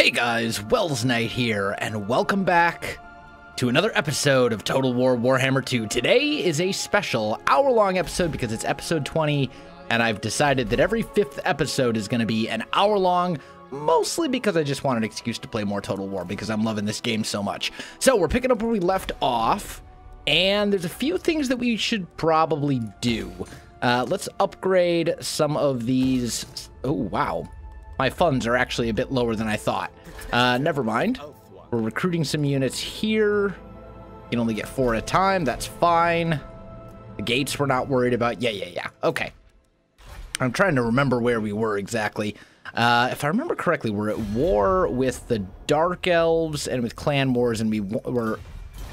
Hey guys, Wells Knight here, and welcome back to another episode of Total War Warhammer 2. Today is a special hour-long episode because it's episode 20, and I've decided that every fifth episode is going to be an hour-long, mostly because I just want an excuse to play more Total War because I'm loving this game so much. So we're picking up where we left off, and there's a few things that we should probably do. Let's upgrade some of these. Oh, wow. My funds are actually a bit lower than I thought. Never mind. We're recruiting some units here. You can only get 4 at a time. That's fine. The gates we're not worried about. Yeah. Okay. I'm trying to remember where we were exactly. If I remember correctly, we're at war with the Dark Elves and with clan wars, and we're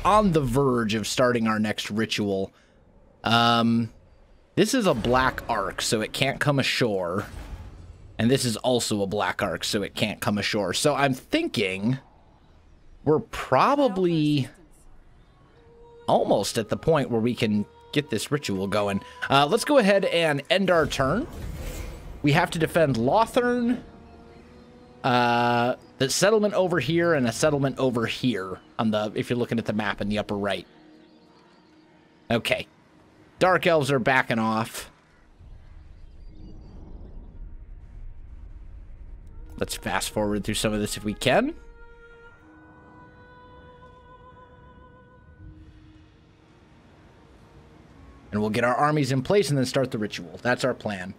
on the verge of starting our next ritual. This is a black arc, so it can't come ashore. And this is also a black arc, so it can't come ashore. So I'm thinking we're probably almost at the point where we can get this ritual going. Let's go ahead and end our turn. We have to defend Lothern, the settlement over here, and a settlement over here on the, if you're looking at the map in the upper right. Okay. Dark Elves are backing off. Let's fast forward through some of this if we can. And we'll get our armies in place and then start the ritual. That's our plan.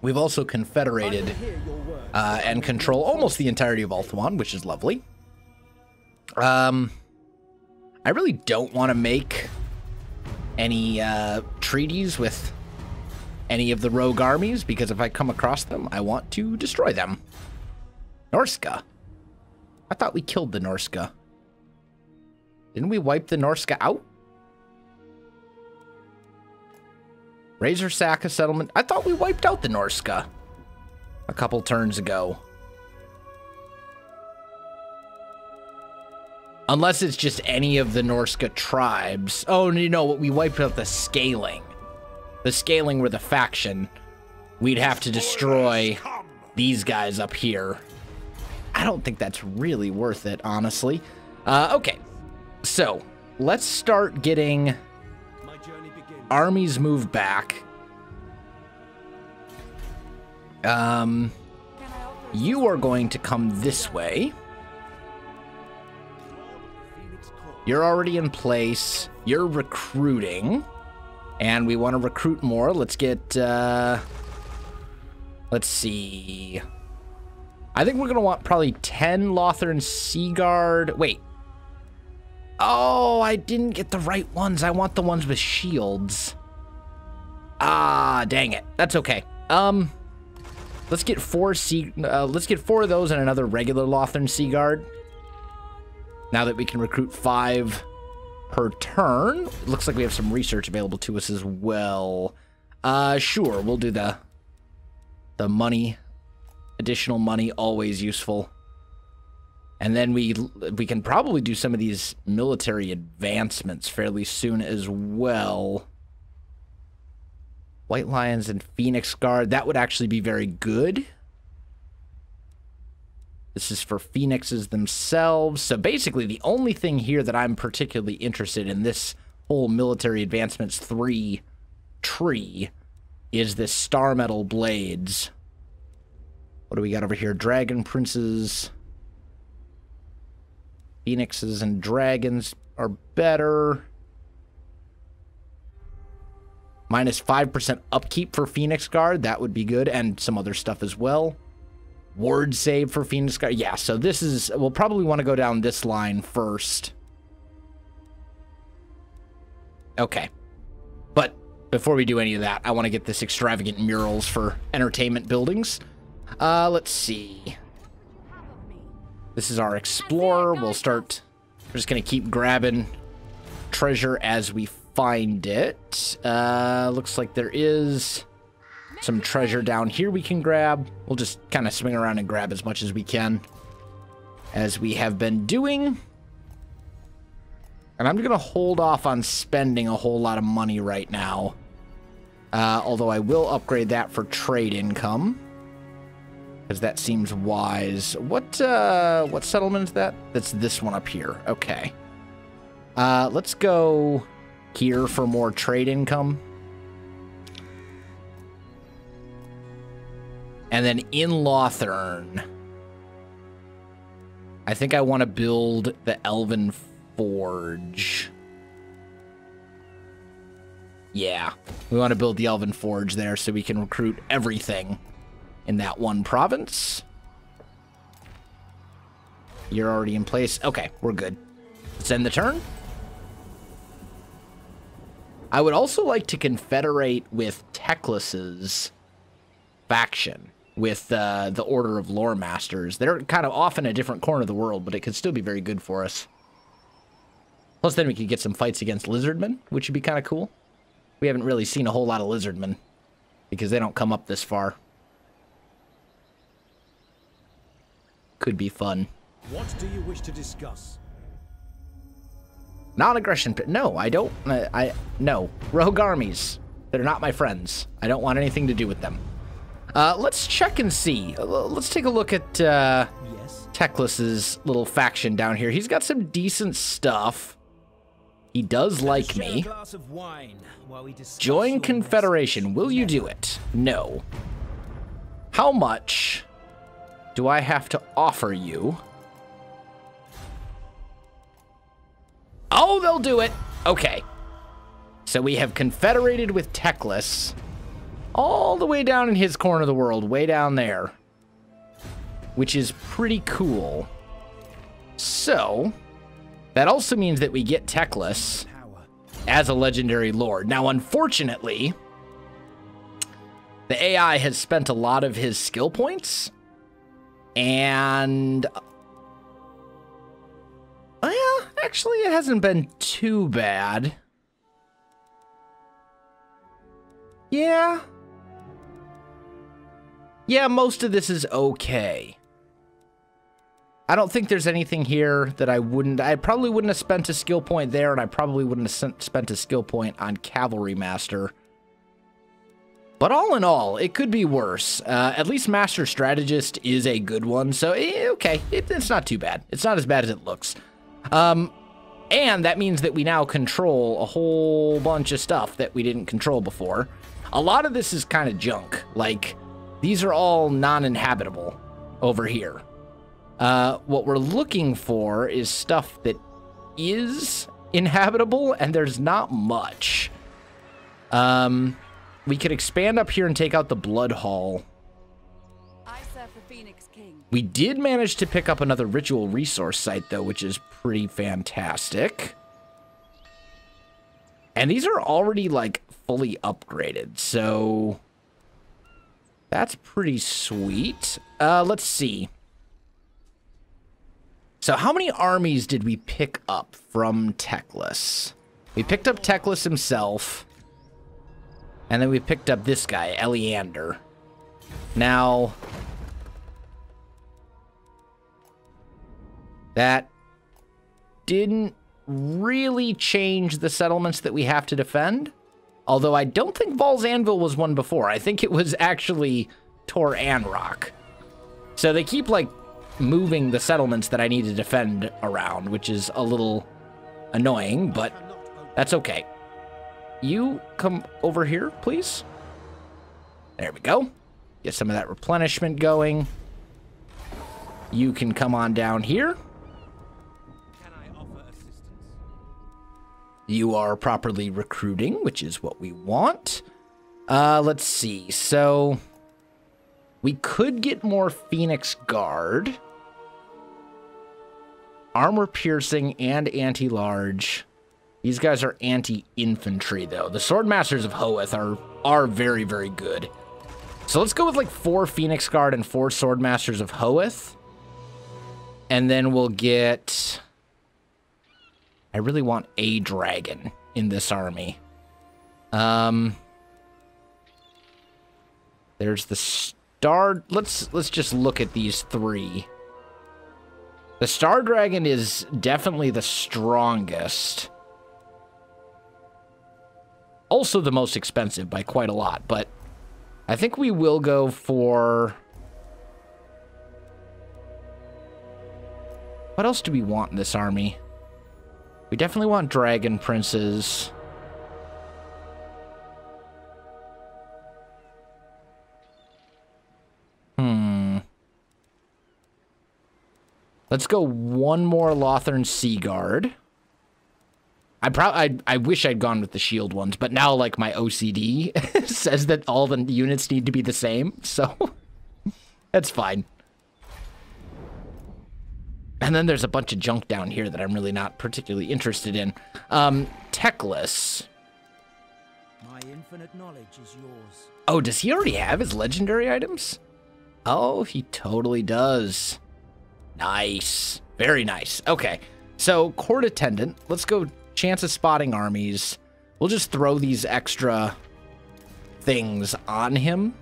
We've also confederated and control almost the entirety of Ulthuan, which is lovely. I really don't want to make any treaties with any of the rogue armies, because if I come across them, I want to destroy them. Norska. I thought we killed the Norska. Didn't we wipe the Norska out? Razor Saka settlement. I thought we wiped out the Norska a couple turns ago. Unless it's just any of the Norska tribes. Oh, you know what? We wiped out the Scaling. The Scaling were the faction. We'd have to destroy these guys up here. I don't think that's really worth it, honestly. Okay. So, let's start getting armies moved back. You are going to come this way. You're already in place. You're recruiting. And we want to recruit more. Let's get, let's see. I think we're going to want probably 10 Lothern Sea Guard. Wait. Oh, I didn't get the right ones. I want the ones with shields. Ah, dang it. That's okay. Let's get 4 of those and another regular Lothern Sea Guard. Now that we can recruit 5 per turn. It looks like we have some research available to us as well. Sure, we'll do the money. Additional money, always useful. And then we can probably do some of these military advancements fairly soon as well. White Lions and Phoenix Guard, that would actually be very good. This is for Phoenixes themselves. So basically, the only thing here that I'm particularly interested in this whole military advancements 3 tree is this Star Metal Blades. What do we got over here? Dragon Princes. Phoenixes and Dragons are better. Minus 5% upkeep for Phoenix Guard. That would be good. And some other stuff as well. Ward save for Phoenix Guard. Yeah, so this is... We'll probably want to go down this line first. Okay. But before we do any of that, I want to get this extravagant murals for entertainment buildings. Let's see. This is our Explorer. We'll start... We're just going to keep grabbing treasure as we find it. Looks like there is some treasure down here we can grab. We'll just kind of swing around and grab as much as we can, as we have been doing. And I'm going to hold off on spending a whole lot of money right now. Although I will upgrade that for trade income, because that seems wise. What settlement is that? That's this one up here. Okay. Let's go here for more trade income. And then in Lothern, I think I want to build the Elven Forge. Yeah, we want to build the Elven Forge there so we can recruit everything in that one province. You're already in place. Okay, we're good. Let's end the turn. I would also like to confederate with Teclis's faction, with the Order of Lore Masters. They're kind of off in a different corner of the world, but it could still be very good for us. Plus, then we could get some fights against Lizardmen, which would be kind of cool. We haven't really seen a whole lot of Lizardmen, because they don't come up this far. Could be fun. What do you wish to discuss? Non-aggression. No, I don't. No. Rogue armies. They're not my friends. I don't want anything to do with them. Let's check and see. Let's take a look at Yes. Teclis's little faction down here. He's got some decent stuff. He does like me. Join Confederation. Will you do it? No. How much do I have to offer you? Oh, they'll do it. Okay. So we have confederated with Teclis all the way down in his corner of the world, way down there, which is pretty cool. So that also means that we get Teclis as a legendary lord. Now, unfortunately, the AI has spent a lot of his skill points, and well, actually, it hasn't been too bad. Yeah. Yeah, most of this is okay. I don't think there's anything here that I probably wouldn't have spent a skill point there, and I probably wouldn't have spent a skill point on Cavalry Master. But all in all, it could be worse. At least Master Strategist is a good one, so okay, it's not too bad. It's not as bad as it looks. And that means that we now control a whole bunch of stuff that we didn't control before. A lot of this is kind of junk. Like, these are all non-inhabitable over here. What we're looking for is stuff that is inhabitable, and there's not much. We could expand up here and take out the Blood Hall. I serve the Phoenix King. We did manage to pick up another ritual resource site, though, which is pretty fantastic. And these are already, like, fully upgraded, so that's pretty sweet. Let's see. So how many armies did we pick up from Teclis? We picked up Teclis himself, and then we picked up this guy, Eleander. Now, that didn't really change the settlements that we have to defend. Although I don't think Val's Anvil was one before. I think it was actually Tor Anrock. So they keep, like, moving the settlements that I need to defend around, which is a little annoying, but that's okay. You come over here, please. There we go. Get some of that replenishment going. You can come on down here. You are properly recruiting, which is what we want. Let's see. So we could get more Phoenix Guard. Armor piercing and anti-large. These guys are anti-infantry, though. The Swordmasters of Hoeth are very, very good. So let's go with like 4 Phoenix Guard and 4 Swordmasters of Hoeth. And then we'll get... I really want a dragon in this army. There's the Star... Let's just look at these 3. The Star Dragon is definitely the strongest. Also the most expensive by quite a lot, but I think we will go for... What else do we want in this army? We definitely want dragon princes. Let's go one more Lothern Sea Guard. I wish I'd gone with the shield ones, but now, like, my OCD says that all the units need to be the same, so that's fine. And then there's a bunch of junk down here that I'm really not particularly interested in. Teclis. My infinite knowledge is yours. Oh, does he already have his legendary items? Oh, he totally does. Nice. Very nice. Okay. So, court attendant. Let's go chance of spotting armies. We'll just throw these extra things on him.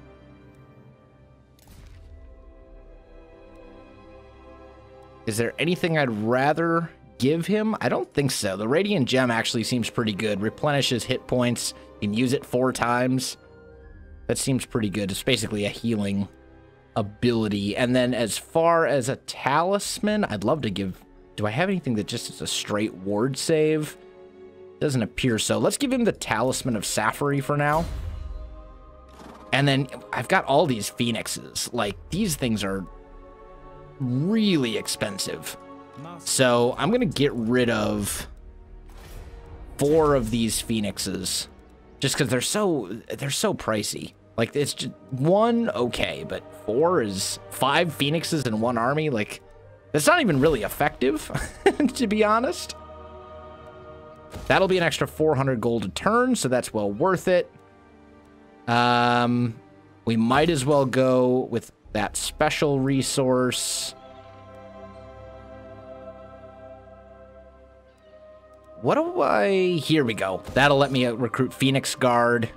Is there anything I'd rather give him? I don't think so. The Radiant Gem actually seems pretty good. Replenishes hit points. You can use it 4 times. That seems pretty good. It's basically a healing ability. And then as far as a talisman, I'd love to give... Do I have anything that just is a straight ward save? Doesn't appear so. Let's give him the Talisman of Sapphire for now. And then I've got all these phoenixes. Like, these things are really expensive. So I'm going to get rid of 4 of these phoenixes. Just because they're so pricey. Like, it's just 1, okay, but 4 is 5 phoenixes in 1 army. Like, that's not even really effective, to be honest. That'll be an extra 400 gold a turn, so that's well worth it. We might as well go with that special resource. What do I... Here we go. That'll let me recruit Phoenix Guard.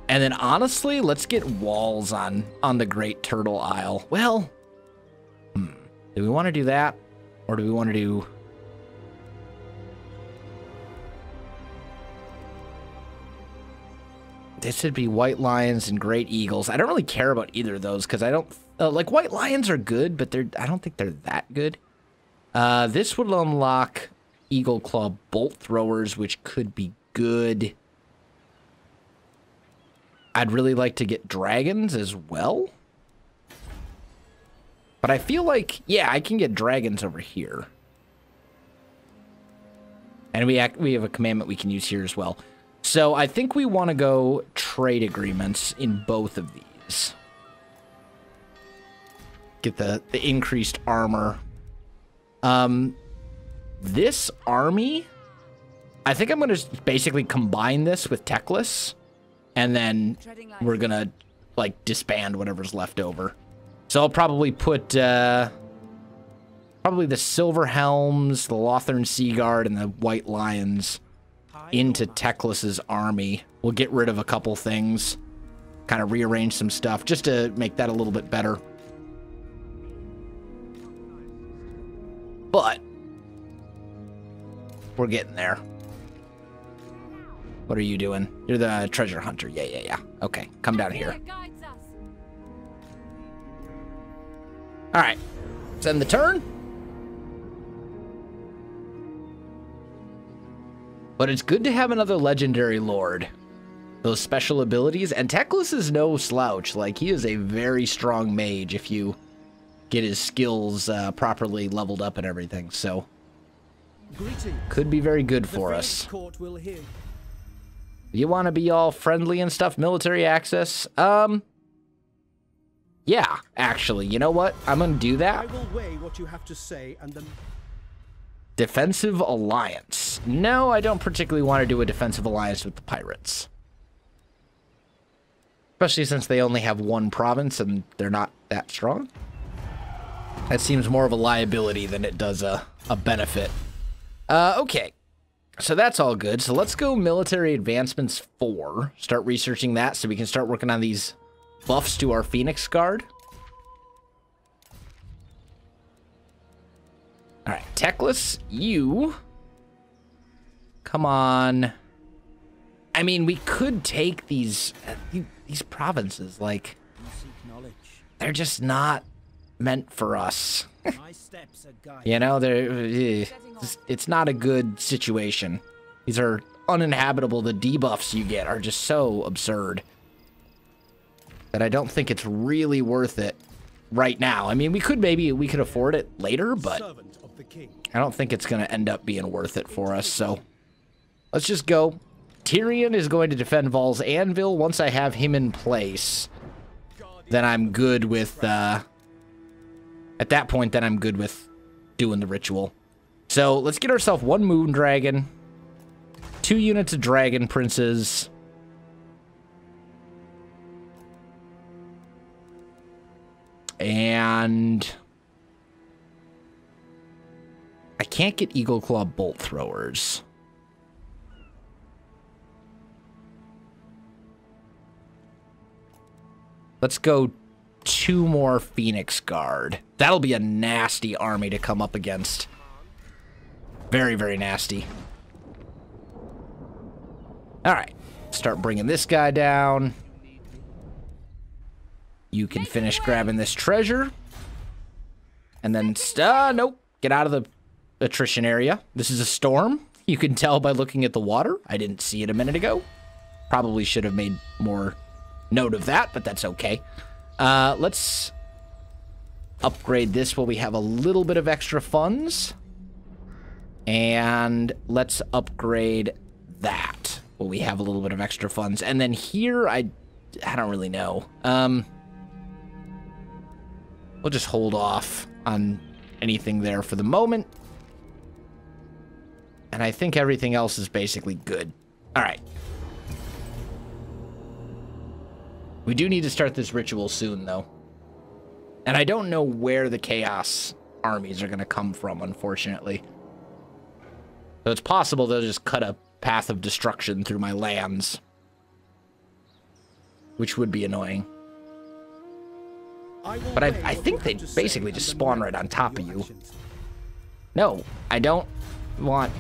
And then, honestly, let's get walls on the Great Turtle Isle. Well, do we want to do that? Or do we want to do... This would be White Lions and Great Eagles. I don't really care about either of those, because I don't... like, White Lions are good, but I don't think they're that good. This would unlock Eagle Claw Bolt Throwers, which could be good. I'd really like to get dragons as well. But I feel like, yeah, I can get dragons over here. And we have a commandment we can use here as well. So I think we want to go trade agreements in both of these. Get the increased armor. This army, I think I'm going to basically combine this with Teclis. And then we're going to, like, disband whatever's left over. So I'll probably put, probably the Silver Helms, the Lothern Sea Guard, and the White Lions into Teclis's army. We'll get rid of a couple things. Kind of rearrange some stuff, just to make that a little bit better. But we're getting there. What are you doing? You're the treasure hunter. Yeah. Okay, come down here. All right, let's end the turn. But it's good to have another legendary lord. Those special abilities, and Teclis is no slouch. Like, he is a very strong mage if you get his skills properly leveled up and everything. So, could be very good for us. You want to be all friendly and stuff? Military access? Yeah, actually, you know what? I'm going to do that. I will weigh what you have to say and then... Defensive alliance. No, I don't particularly want to do a defensive alliance with the pirates. Especially since they only have 1 province and they're not that strong. That seems more of a liability than it does a benefit. Okay. So that's all good. So let's go military advancements 4. Start researching that so we can start working on these buffs to our Phoenix Guard. All right, Teclis, you come on I mean, we could take these provinces, like, You seek knowledge. they're just not meant for us. My steps are guided. You know, it's not a good situation. These are uninhabitable. The debuffs you get are just so absurd that I don't think it's really worth it right now. I mean, we could afford it later, but Servant of the king. I don't think it's going to end up being worth it for us. So let's just go. Tyrion is going to defend Val's Anvil. Once I have him in place, then I'm good with, at that point, then I'm good with doing the ritual. So let's get ourselves 1 moon dragon, 2 units of dragon princes, and I can't get Eagle Claw bolt throwers. Let's go 2 more Phoenix Guard. That'll be a nasty army to come up against. Very, very nasty. All right. Start bringing this guy down. You can finish grabbing this treasure. And then, nope. Get out of the attrition area. This is a storm. You can tell by looking at the water. I didn't see it a minute ago. Probably should have made more note of that, but that's okay. Let's upgrade this while we have a little bit of extra funds. And let's upgrade that while we have a little bit of extra funds. And then here, I don't really know. We'll just hold off on anything there for the moment. And I think everything else is basically good. All right. We do need to start this ritual soon, though. And I don't know where the Chaos armies are going to come from, unfortunately. So it's possible they'll just cut a path of destruction through my lands, which would be annoying. But I think they basically just spawn right on top of you. No, I don't want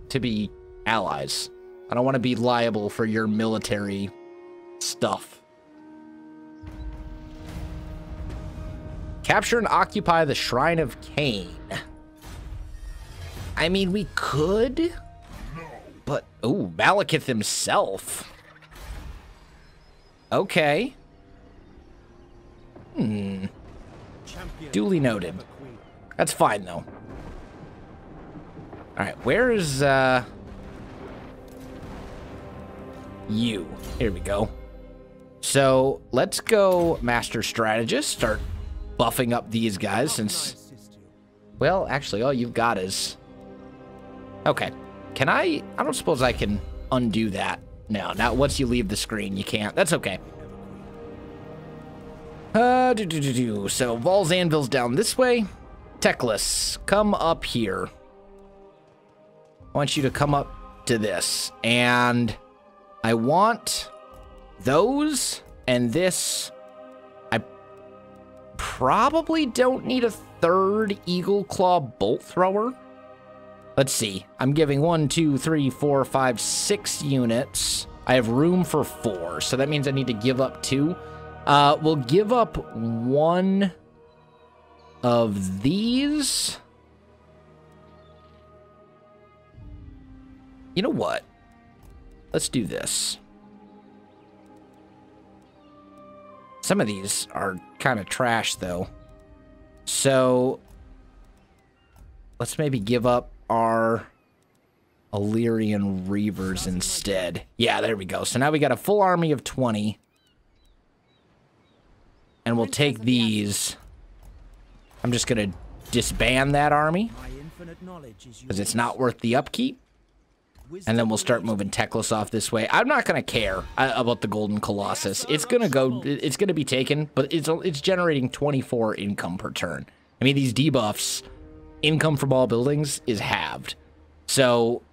to be allies. I don't want to be liable for your military stuff. Capture and occupy the Shrine of Cain. I mean, we could, but oh, Malekith himself. Okay. Duly noted. That's fine though. All right, where is you? Here we go. So let's go Master Strategist. Start buffing up these guys since, well, actually, all you've got is, okay. Can I don't suppose I can undo that. No, not once you leave the screen, you can't. That's okay. So Val's Anvil's down this way. Teclis, come up here. I want you to come up to this. And I want those and this. I probably don't need a 3rd Eagle Claw bolt thrower. Let's see. I'm giving 1, 2, 3, 4, 5, 6 units. I have room for 4, so that means I need to give up 2. We'll give up 1 of these. You know what? Let's do this. Some of these are kind of trash, though. So let's maybe give up our Illyrian Reavers instead. Yeah, there we go. So now we got a full army of 20. And we'll take these. I'm just going to disband that army because it's not worth the upkeep. And then we'll start moving Teclis off this way. I'm not going to care about the Golden Colossus. It's going to go, it's going to be taken, but it's generating 24 income per turn. I mean, these debuffs, income from all buildings is halved. So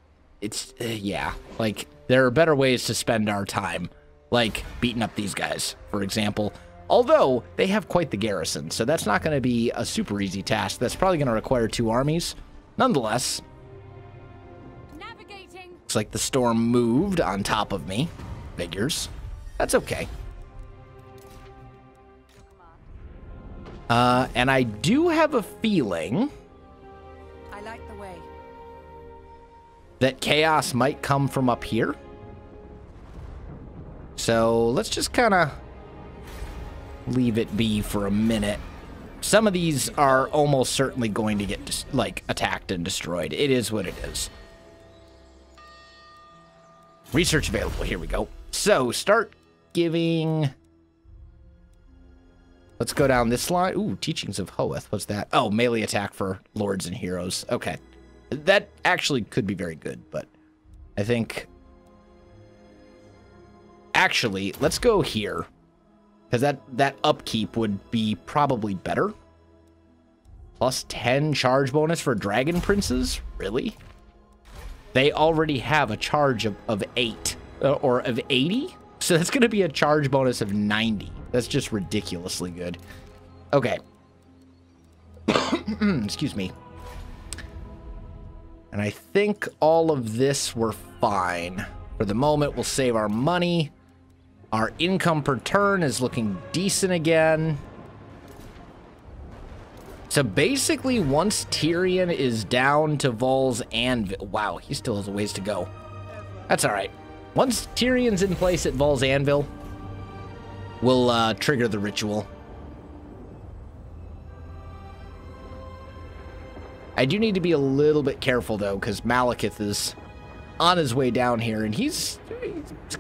it's, yeah, like there are better ways to spend our time, like beating up these guys, for example. Although they have quite the garrison, so that's not going to be a super easy task. That's probably going to require 2 armies. Nonetheless, Looks like the storm moved on top of me. Figures. That's okay. And I do have a feeling I like the way. that chaos might come from up here. So let's just kind of leave it be for a minute. Some of these are almost certainly going to get like attacked and destroyed. It is what it is. Research available. Here we go. So start giving. Let's go down this line. Ooh, teachings of Hoeth. What's that? Oh, melee attack for lords and heroes. Okay. That actually could be very good, but I think... Actually, let's go here. Because that upkeep would be probably better. Plus 10 charge bonus for dragon princes? Really? They already have a charge of 8. Or of 80? So that's going to be a charge bonus of 90. That's just ridiculously good. Okay. Excuse me. And I think all of this we're fine. For the moment, we'll save our money. Our income per turn is looking decent again. So basically, once Tyrion is down to Vol's Anvil... Wow, he still has a ways to go. That's all right. Once Tyrion's in place at Vol's Anvil, we'll trigger the ritual. I do need to be a little bit careful, though, because Malekith is on his way down here, and he's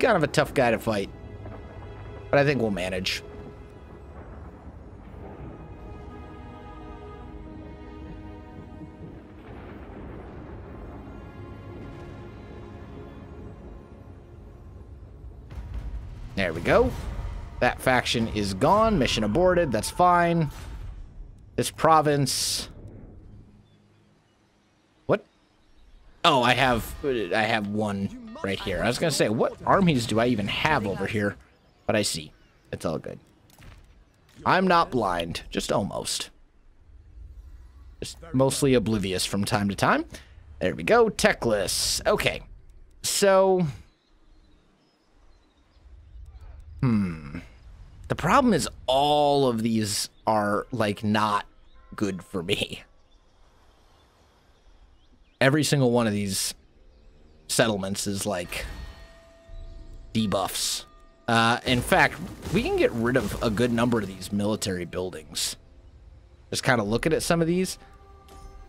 kind of a tough guy to fight. But I think we'll manage. There we go. That faction is gone. Mission aborted. That's fine. This province... What? Oh, I have one right here. I was going to say, what armies do I even have over here? But I see. It's all good. I'm not blind. Just almost. Just mostly oblivious from time to time. There we go. Tech lists. Okay. So... The problem is all of these are, like, not good for me. Every single one of these settlements is, like, debuffs. In fact, we can get rid of a good number of these military buildings. Just kind of looking at some of these.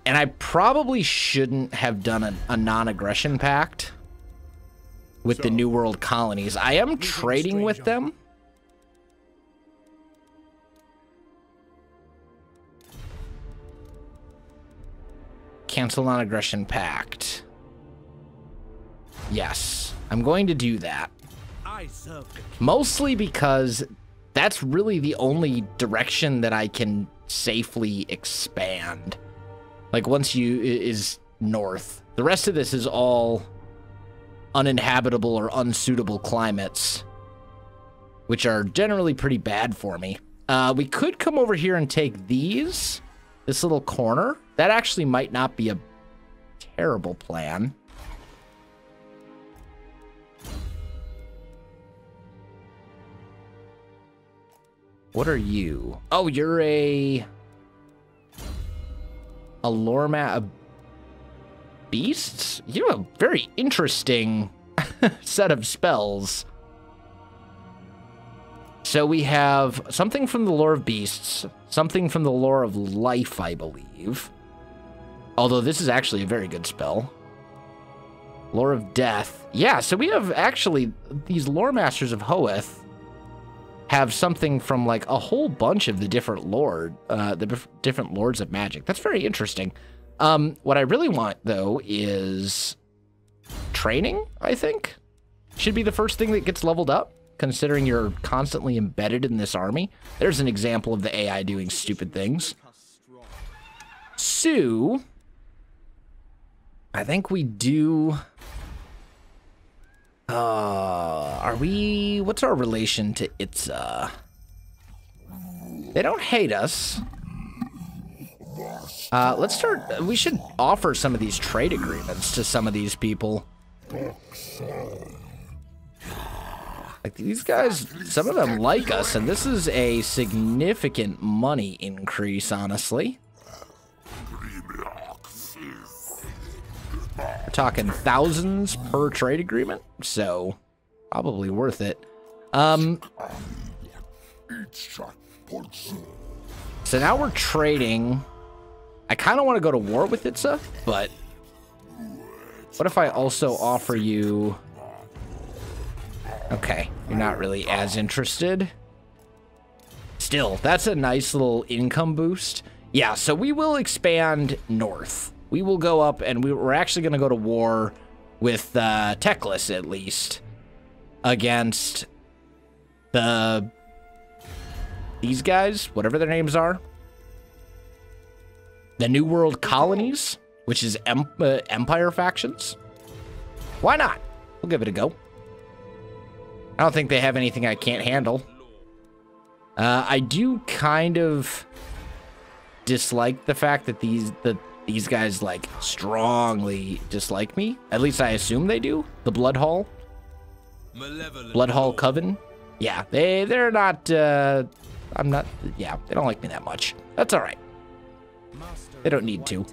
And I probably shouldn't have done a non-aggression pact with the New World colonies. I am trading with them. Cancel non-aggression pact. Yes, I'm going to do that. Mostly because that's really the only direction that I can safely expand. Like once is north. The rest of this is all uninhabitable or unsuitable climates, which are generally pretty bad for me. We could come over here and take this little corner. That actually might not be a terrible plan. What are you? Oh, you're a lore beasts? You have a very interesting set of spells. So we have something from the lore of beasts, something from the lore of life, I believe. Although this is actually a very good spell. Lore of death. Yeah, so we have actually these lore masters of Hoeth have something from like a whole bunch of the different different lords of magic. That's very interesting. What I really want, though, is training, I think. Should be the first thing that gets leveled up, considering you're constantly embedded in this army. There's an example of the AI doing stupid things. So, I think we do... what's our relation to Itza? They don't hate us. We should offer some of these trade agreements to some of these people. Like, these guys, some of them like us, and this is a significant money increase, honestly. We're talking thousands per trade agreement, so probably worth it. So now we're trading. I kind of want to go to war with Itza, but what if I also offer you... Okay, you're not really as interested. Still, that's a nice little income boost. Yeah, so we will expand north. We will go up, and we're actually going to go to war with Teclis, at least, against these guys, whatever their names are. The New World Colonies, which is Empire factions. Why not? We'll give it a go. I don't think they have anything I can't handle. I do kind of dislike the fact that these guys, like, strongly dislike me. At least I assume they do. The Blood Hall Coven. Yeah, they're not, I'm not, yeah, they don't like me that much. That's all right. They don't need to.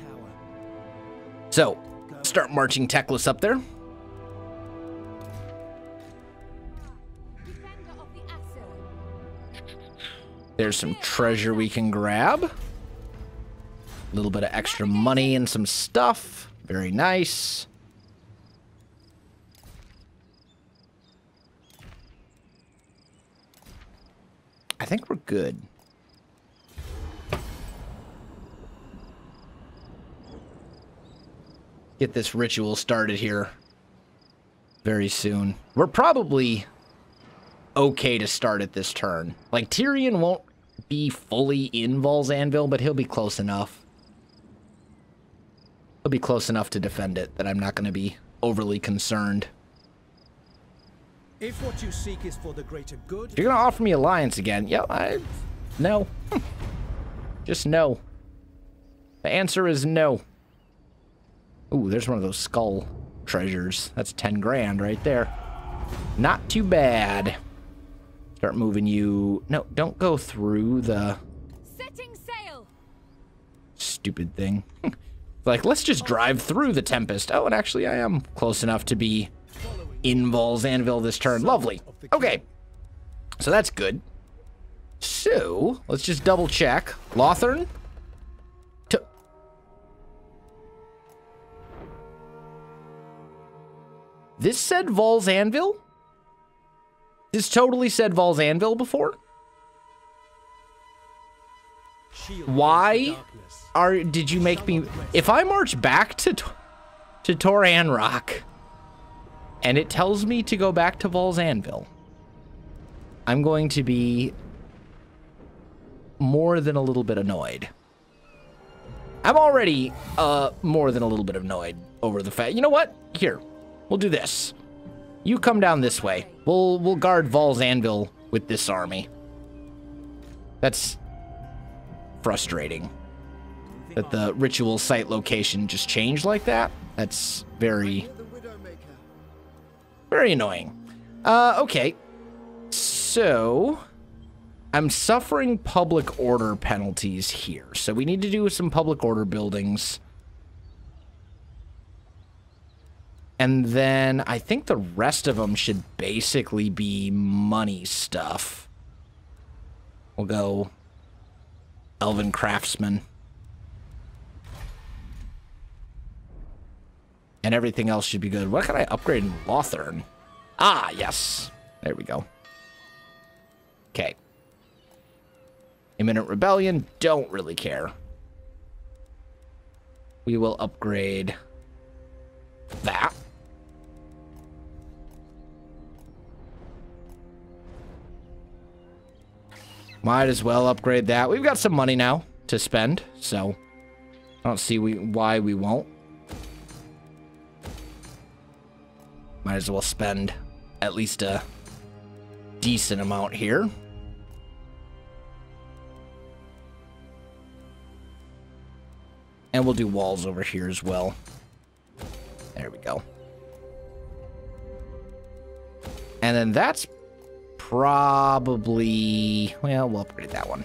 So, start marching Teclis up there. There's some treasure we can grab. A little bit of extra money and some stuff. Very nice. I think we're good. Get this ritual started here very soon. We're probably okay to start at this turn. Like, Tyrion won't be fully in Vol's Anvil, but he'll be close enough. He'll be close enough to defend it that I'm not going to be overly concerned. If what you seek is for the greater good, If you're going to offer me alliance again, yeah, no. Just no. The answer is no. Ooh, there's one of those skull treasures. That's 10 grand right there. Not too bad. Start moving you. No, don't go through the Setting sail. stupid thing. Like, let's just drive through the Tempest. Oh, and actually I am close enough to be in Vol's Anvil this turn. Lovely. Okay. So that's good. So, let's just double check. Lothern? This said Vol's Anvil? This totally said Vol's Anvil before? Why did you make me... If I march back to Toran Rock and it tells me to go back to Vol's Anvil, I'm going to be more than a little bit annoyed. I'm already more than a little bit annoyed over the fact... You know what? Here. We'll do this. You come down this way. We'll guard Vol's Anvil with this army. That's frustrating. That the ritual site location just changed like that. That's very annoying. Okay. So, I'm suffering public order penalties here. So we need to do some public order buildings. And then I think the rest of them should basically be money stuff. We'll go Elven Craftsman. And everything else should be good. What can I upgrade in Lothern? Ah, yes. There we go. Okay. Imminent Rebellion, don't really care. We will upgrade that. Might as well upgrade that. We've got some money now to spend, so I don't see why we won't. Might as well spend at least a decent amount here. And we'll do walls over here as well. There we go. And then that's probably... Well, we'll upgrade that one.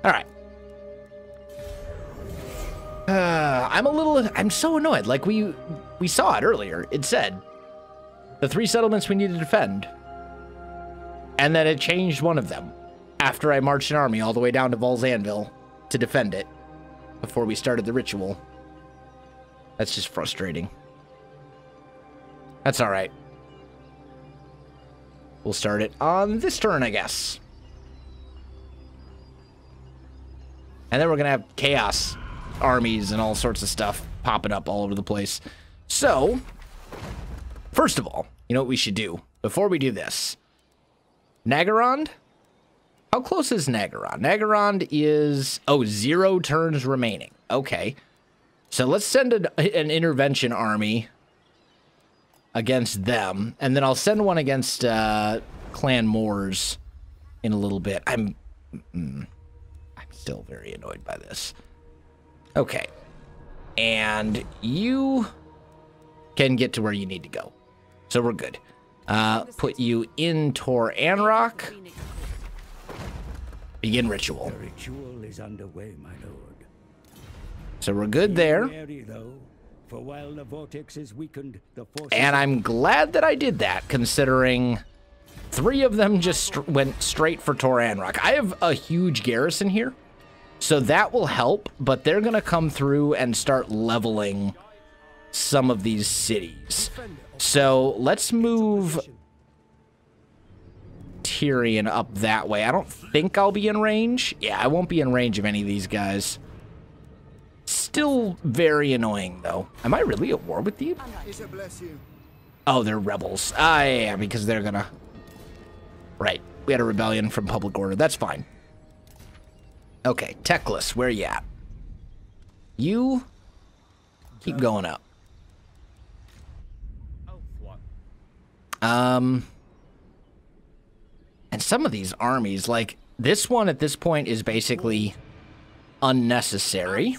All right. I'm so annoyed. Like, we saw it earlier. It said the 3 settlements we need to defend. And then it changed one of them after I marched an army all the way down to Val's Anvil to defend it before we started the ritual. That's just frustrating. That's all right. We'll start it on this turn, I guess. And then we're going to have chaos armies and all sorts of stuff popping up all over the place. So, first of all, you know what we should do before we do this? Nagarond? How close is Nagarond? Nagarond is... Oh, 0 turns remaining. Okay. So let's send an intervention army against them. And then I'll send one against Clan Moors in a little bit. I'm still very annoyed by this. Okay. And you can get to where you need to go. So we're good. Put you in Tor Anrock. Begin ritual. The ritual is underway, my lord. So we're good there. For while the vortex is weakened, the forces... And I'm glad that I did that, considering 3 of them just went straight for Tor Anrock. I have a huge garrison here, so that will help, but they're going to come through and start leveling some of these cities. So let's move Tyrion up that way. I don't think I'll be in range. Yeah, I won't be in range of any of these guys. Still very annoying, though. Am I really at war with you? Oh, they're rebels. Ah, yeah, because they're gonna... Right. We had a rebellion from public order. That's fine. Okay, Teclis, where you at? You keep going up. And some of these armies, like this one at this point is basically unnecessary.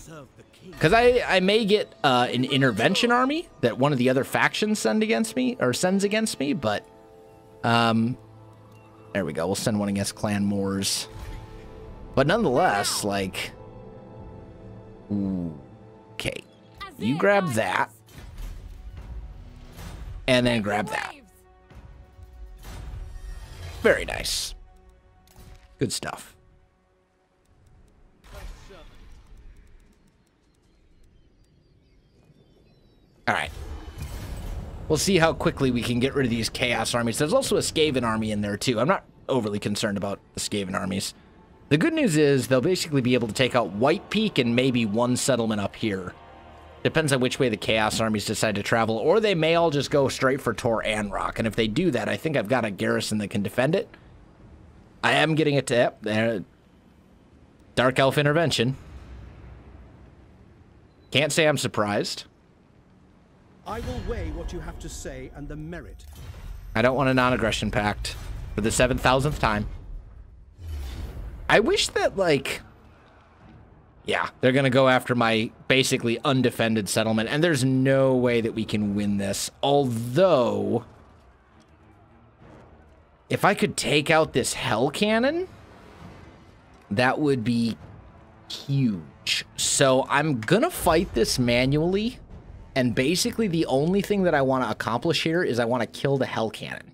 Because I may get an intervention army that one of the other factions sends against me, but there we go. We'll send one against Clan Moors. But nonetheless, like, okay, you grab that, and then grab that. Very nice. Good stuff. All right. We'll see how quickly we can get rid of these chaos armies. There's also a Skaven army in there, too. I'm not overly concerned about the Skaven armies. The good news is they'll basically be able to take out White Peak and maybe one settlement up here. Depends on which way the chaos armies decide to travel, or they may all just go straight for Tor Anrock. And if they do that, I think I've got a garrison that can defend it. I am getting it to Dark Elf intervention. Can't say I'm surprised. I will weigh what you have to say and the merit. I don't want a non-aggression pact for the 7,000th time. I wish that, like... Yeah, they're going to go after my basically undefended settlement, and there's no way that we can win this. Although, if I could take out this Hell Cannon, that would be huge. So I'm going to fight this manually, and basically the only thing that I want to accomplish here is I want to kill the Hell Cannon.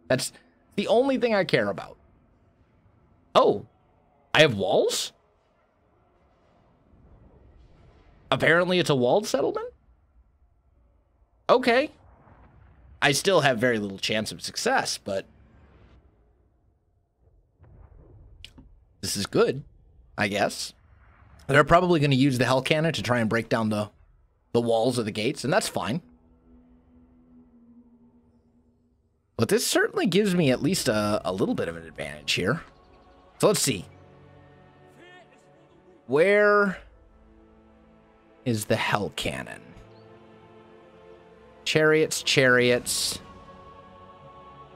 That's the only thing I care about. Oh, I have walls? Apparently it's a walled settlement? Okay. I still have very little chance of success, but this is good, I guess. They're probably going to use the Hell Cannon to try and break down the walls of the gates, and that's fine. But this certainly gives me at least a little bit of an advantage here. So let's see. Where is the Hell Cannon? Chariots, chariots.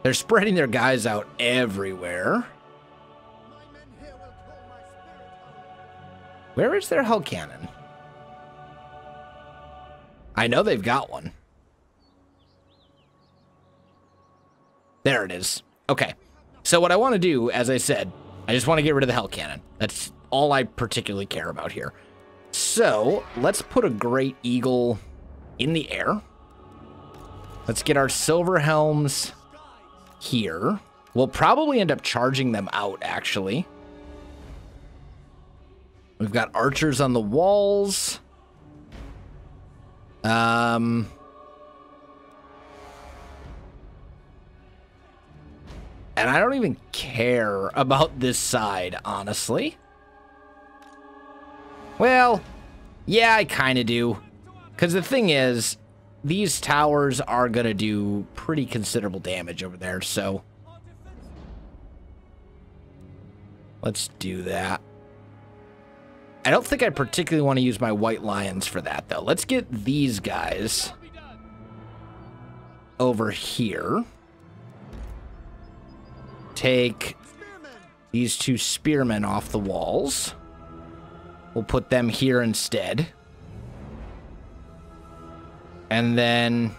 They're spreading their guys out everywhere. Where is their Hell Cannon? I know they've got one. There it is. Okay. So what I want to do, as I said, I just want to get rid of the hell cannon. That's all I particularly care about here. So let's put a great eagle in the air. Let's get our silver helms here. We'll probably end up charging them out, actually. We've got archers on the walls. And I don't even care about this side, honestly. Well, yeah, I kind of do. Because the thing is, these towers are going to do pretty considerable damage over there, so let's do that. I don't think I particularly want to use my white lions for that, though. Let's get these guys over here. Take these two spearmen off the walls. We'll put them here instead. And then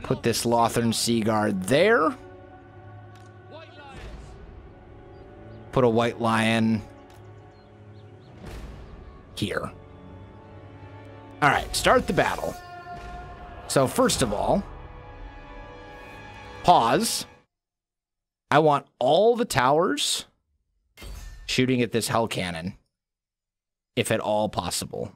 put this Lothern Sea Guard there. Put a white lion here. All right, start the battle. So first of all, pause. I want all the towers shooting at this hell cannon, if at all possible.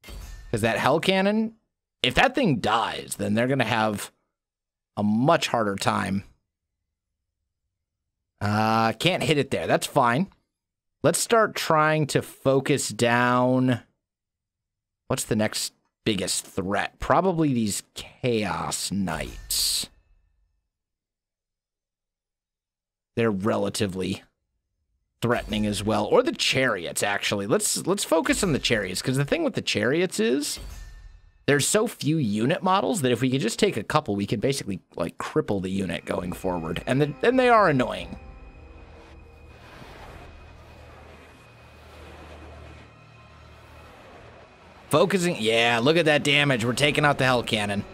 Because that hell cannon, if that thing dies, then they're going to have a much harder time. Can't hit it there. That's fine. Let's start trying to focus down. What's the next biggest threat? Probably these Chaos Knights. They're relatively threatening as well. Or the chariots, actually. Let's focus on the chariots, because the thing with the chariots is there's so few unit models that if we could just take a couple, we could basically like cripple the unit going forward. And they are annoying. Focusing, yeah, look at that damage. We're taking out the hell cannon.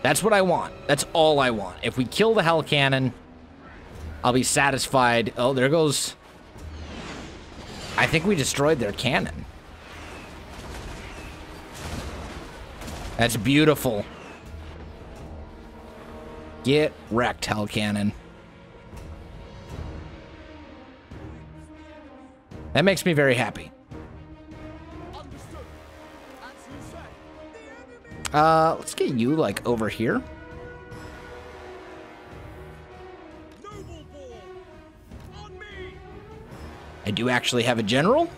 That's what I want. That's all I want. If we kill the hell cannon, I'll be satisfied. Oh, there goes. I think we destroyed their cannon. That's beautiful. Get wrecked, hell cannon. That makes me very happy. Let's get you, like, over here. I do actually have a general.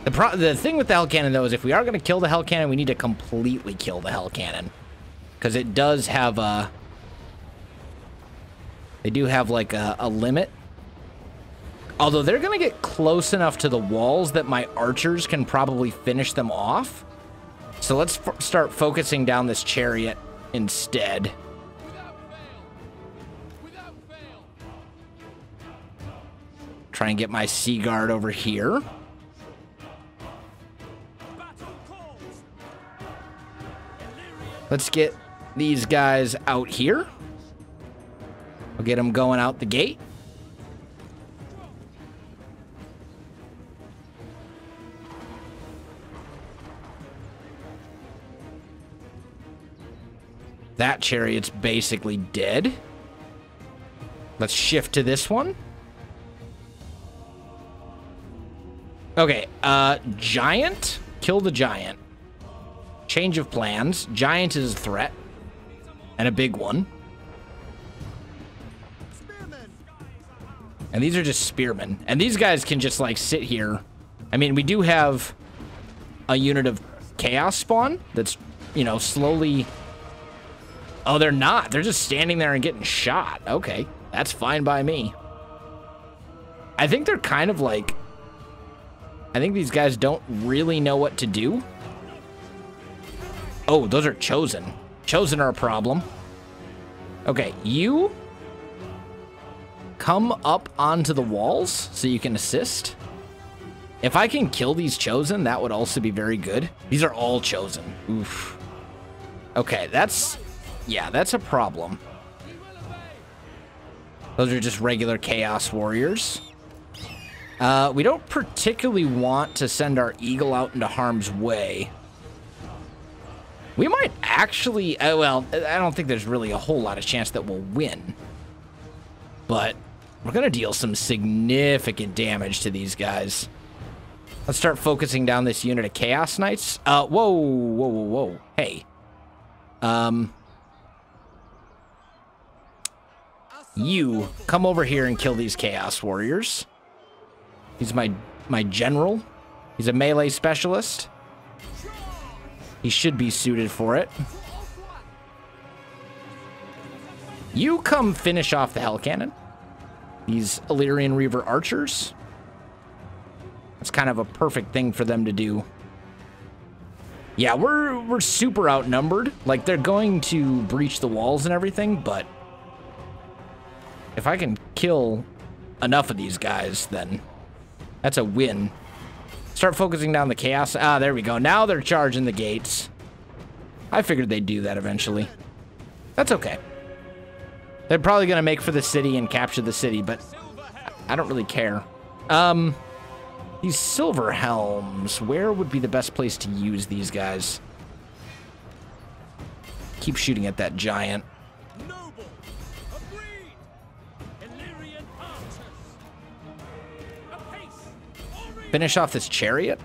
The thing with the hell cannon, though, is if we are going to kill the hell cannon, we need to completely kill the hell cannon. Because it does have a... They do have, like, a limit. Although they're going to get close enough to the walls that my archers can probably finish them off. So let's start focusing down this chariot instead. Try and get my Sea Guard over here. Let's get these guys out here. We'll get them going out the gate. That chariot's basically dead. Let's shift to this one. Okay, giant. Kill the giant. Change of plans. Giant is a threat. And a big one. And these are just spearmen. And these guys can just, like, sit here. I mean, we do have a unit of chaos spawn that's, you know, slowly... Oh, they're not. They're just standing there and getting shot. Okay, that's fine by me. I think they're kind of like... I think these guys don't really know what to do. Oh, those are chosen. Chosen are a problem. Okay, you... come up onto the walls so you can assist. If I can kill these chosen, that would also be very good. These are all chosen. Oof. Okay, that's a problem. Those are just regular Chaos Warriors. We don't particularly want to send our eagle out into harm's way. We might actually, well, I don't think there's really a whole lot of chance that we'll win. But we're going to deal some significant damage to these guys. Let's start focusing down this unit of Chaos Knights. Whoa. Hey. You come over here and kill these Chaos Warriors. He's my general. He's a melee specialist. He should be suited for it. You come finish off the Hell Cannon. These Illyrian Reaver archers. That's kind of a perfect thing for them to do. Yeah, we're super outnumbered. Like, they're going to breach the walls and everything, but if I can kill enough of these guys, then that's a win. Start focusing down the chaos. Ah, there we go. Now they're charging the gates. I figured they'd do that eventually. That's okay. They're probably going to make for the city and capture the city, but I don't really care. These silver helms, where would be the best place to use these guys? Keep shooting at that giant. Noble, agreed. Illyrian archers. Apace, Finish off this chariot.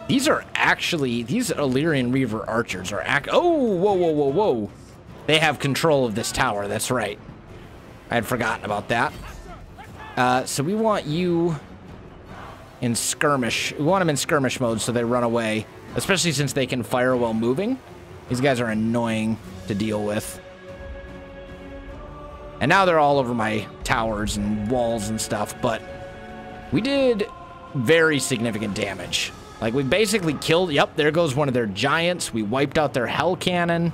These Illyrian Reaver archers are whoa. They have control of this tower, that's right. I had forgotten about that. So we want you in skirmish. We want them in skirmish mode so they run away, especially since they can fire while moving. These guys are annoying to deal with. And now they're all over my towers and walls and stuff, but we did very significant damage. Like, we basically killed, yep, there goes one of their giants. We wiped out their hell cannon.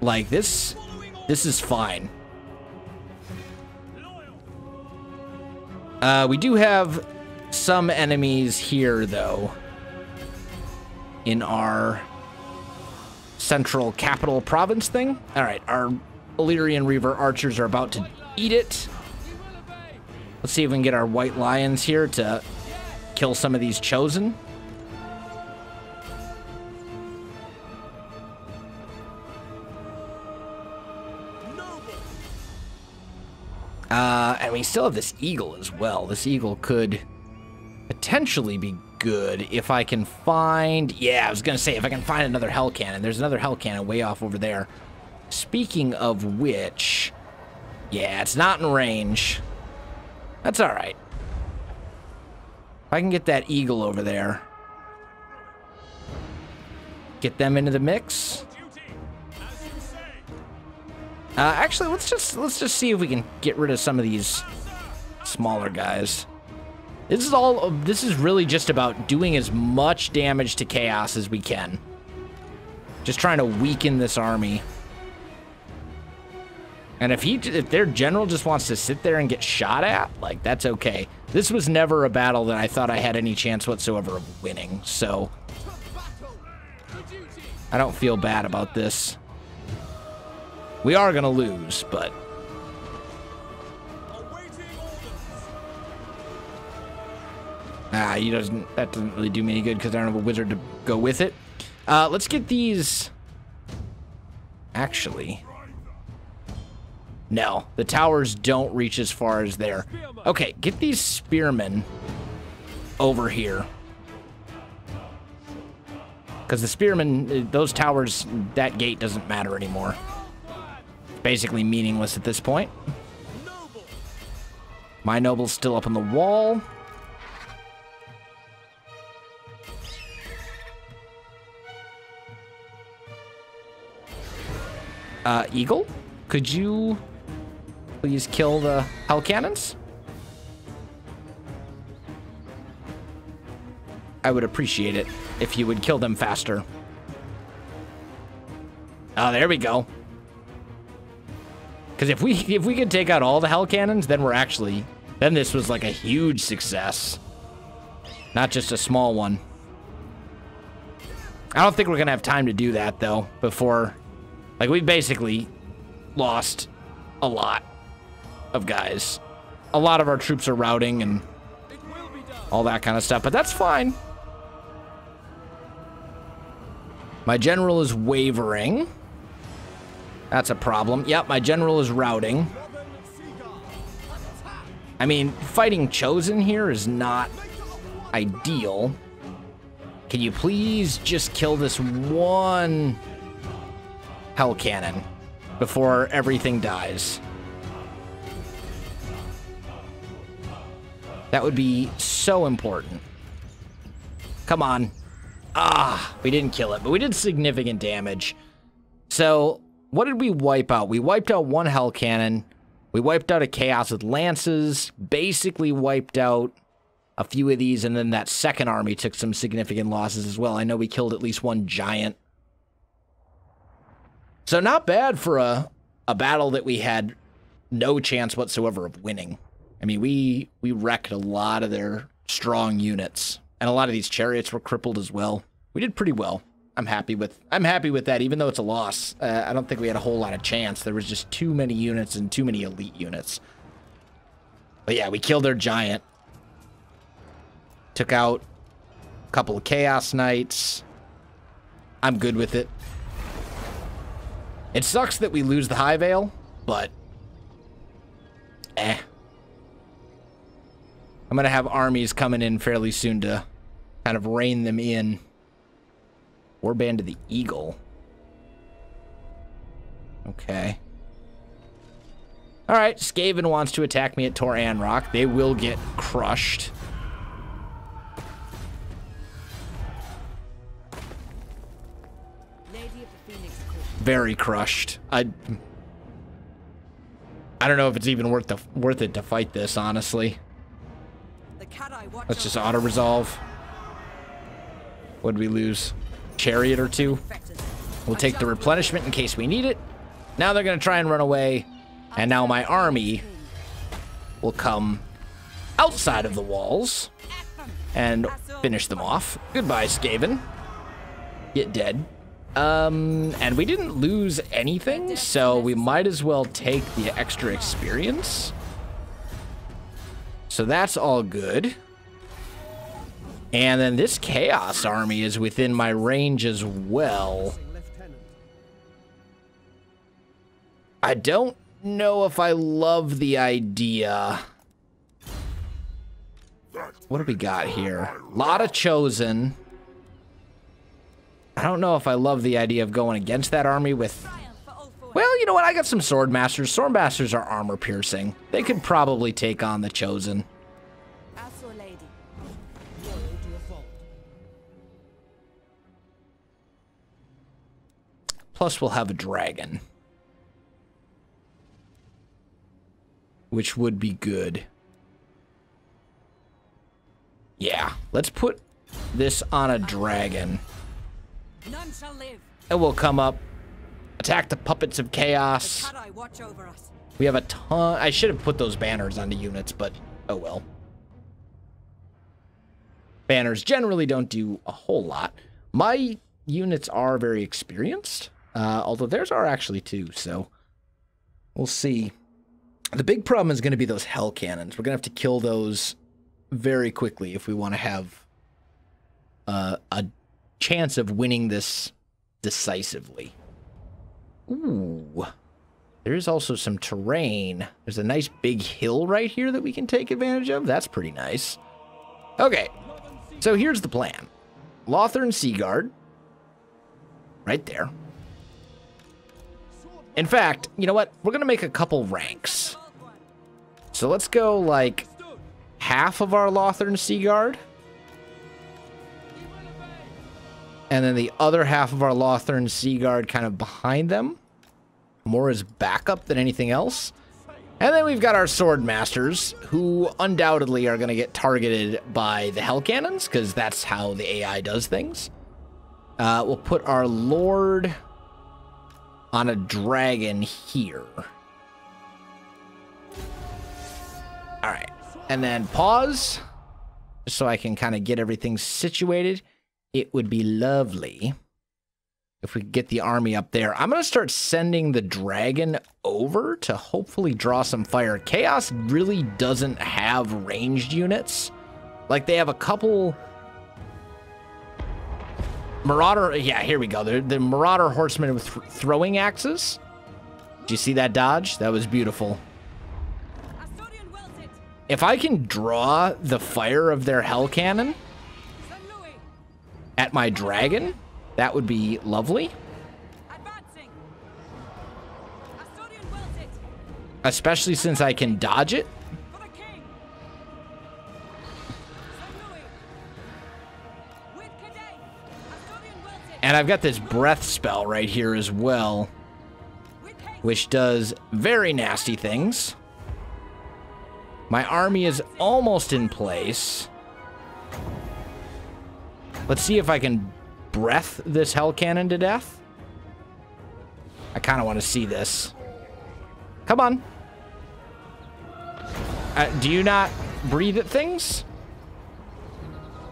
Like, this is fine. We do have some enemies here, though, in our central capital province thing. All right, our Illyrian Reaver archers are about to eat it. Let's see if we can get our white lions here to kill some of these chosen. And we still have this eagle as well. This eagle could potentially be good if I can find... Yeah, I was going to say, if I can find another hell cannon. There's another hell cannon way off over there. Speaking of which... Yeah, it's not in range. That's all right. If I can get that eagle over there. Get them into the mix. Actually, let's just see if we can get rid of some of these smaller guys. This is really just about doing as much damage to chaos as we can. Just trying to weaken this army. And if their general just wants to sit there and get shot at, like, that's okay. This was never a battle that I thought I had any chance whatsoever of winning, so I don't feel bad about this. We are gonna lose, but that doesn't really do me any good because I don't have a wizard to go with it. Let's get these. Actually, no, the towers don't reach as far as there. Okay, get these spearmen over here. Because the spearmen, those towers, that gate doesn't matter anymore. Basically meaningless at this point. My noble's still up on the wall. Eagle, could you please kill the hell cannons? I would appreciate it if you would kill them faster. Oh, there we go. Because if we could take out all the hell cannons, then then this was like a huge success. Not just a small one. I don't think we're going to have time to do that, though, before... Like, we basically lost a lot of guys. A lot of our troops are routing and all that kind of stuff, but that's fine. My general is wavering. That's a problem. Yep, my general is routing. I mean, fighting Chosen here is not ideal. Can you please just kill this one hell cannon before everything dies? That would be so important. Come on. Ah, we didn't kill it, but we did significant damage. So, what did we wipe out? We wiped out one hell cannon. We wiped out a chaos with lances. Basically wiped out a few of these, and then that second army took some significant losses as well. I know we killed at least one giant. So not bad for a battle that we had no chance whatsoever of winning. I mean, we wrecked a lot of their strong units, and a lot of these chariots were crippled as well. We did pretty well. I'm happy with that, even though it's a loss. I don't think we had a whole lot of chance. There was just too many units and too many elite units. But yeah, we killed their giant. Took out a couple of Chaos Knights. I'm good with it. It sucks that we lose the High Veil, but I'm going to have armies coming in fairly soon to kind of rein them in. Warband of the Eagle. Okay. Alright, Skaven wants to attack me at Tor Anrock. They will get crushed. Very crushed. I don't know if it's even worth it to fight this, honestly. Let's just auto-resolve. What did we lose? Chariot or two? We'll take the replenishment in case we need it. Now they're going to try and run away. And now my army will come outside of the walls and finish them off. Goodbye, Skaven. Get dead. And we didn't lose anything, so we might as well take the extra experience. So that's all good. And then this Chaos army is within my range as well. I don't know if I love the idea. What do we got here? A lot of Chosen. I don't know if I love the idea of going against that army with... Well, you know what? I got some Swordmasters. Swordmasters are armor piercing. They could probably take on the Chosen. Plus, we'll have a dragon. Which would be good. Yeah, let's put this on a dragon. None shall live. And we'll come up, attack the puppets of chaos. We have a ton. I should have put those banners on the units, but oh well. Banners generally don't do a whole lot. My units are very experienced, although theirs are actually too, so we'll see. The big problem is going to be those hell cannons. We're going to have to kill those very quickly if we want to have a chance of winning this decisively. Ooh. There's also some terrain. There's a nice big hill right here that we can take advantage of. That's pretty nice. Okay. So here's the plan. Lothern Seaguard. Right there. In fact, you know what? We're going to make a couple ranks. So let's go like half of our Lothern Seaguard. And then the other half of our Lothern Seaguard kind of behind them. More as backup than anything else. And then we've got our Swordmasters, who undoubtedly are going to get targeted by the Hell Cannons, because that's how the AI does things. We'll put our Lord on a dragon here. Alright. And then pause. just so I can kind of get everything situated. It would be lovely if we could get the army up there. I'm going to start sending the dragon over to hopefully draw some fire. Chaos really doesn't have ranged units. Like, they have a couple... Marauder... Yeah, here we go. The Marauder Horsemen with throwing axes. Did you see that dodge? That was beautiful. If I can draw the fire of their hell cannon at my dragon, that would be lovely. Especially since I can dodge it. And I've got this breath spell right here as well, which does very nasty things. My army is almost in place. Let's see if I can breath this hell cannon to death. I kind of want to see this. Come on. Do you not breathe at things?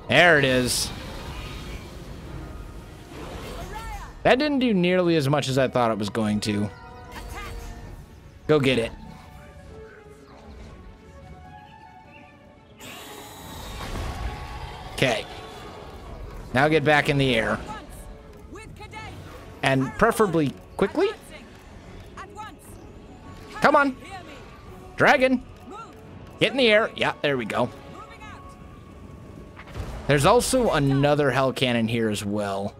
There it is. That didn't do nearly as much as I thought it was going to. Go get it. Okay. Now get back in the air. And preferably quickly. Come on. Dragon. Get in the air. Yeah, there we go. There's also another hell cannon here as well.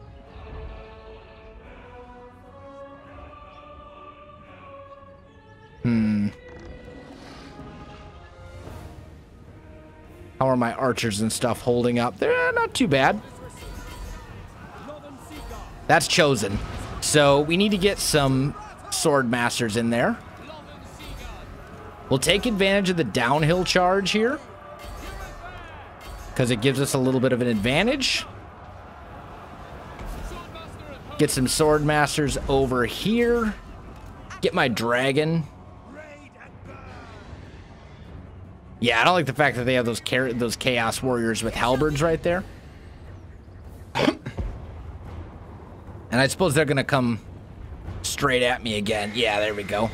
How are my archers and stuff holding up? They're not too bad. That's chosen. So we need to get some sword masters in there. We'll take advantage of the downhill charge here, because it gives us a little bit of an advantage. Get some sword masters over here. Get my dragon. Yeah, I don't like the fact that they have those chaos warriors with halberds right there. And I suppose they're gonna come straight at me again. Yeah, there we go.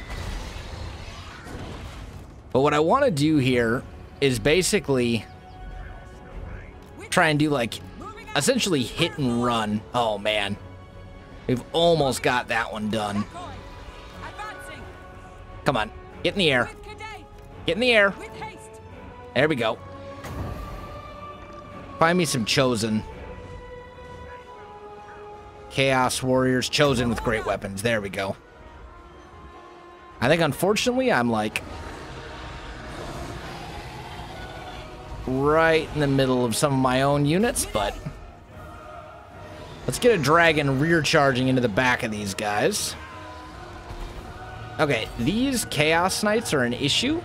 But what I want to do here is basically try and do, like, essentially hit and run. Oh, man. We've almost got that one done. Come on. Get in the air. Get in the air. There we go. Find me some chosen. Chaos warriors chosen with great weapons. There we go. I think, unfortunately, I'm, like, right in the middle of some of my own units, but let's get a dragon rear charging into the back of these guys. Okay, these chaos knights are an issue,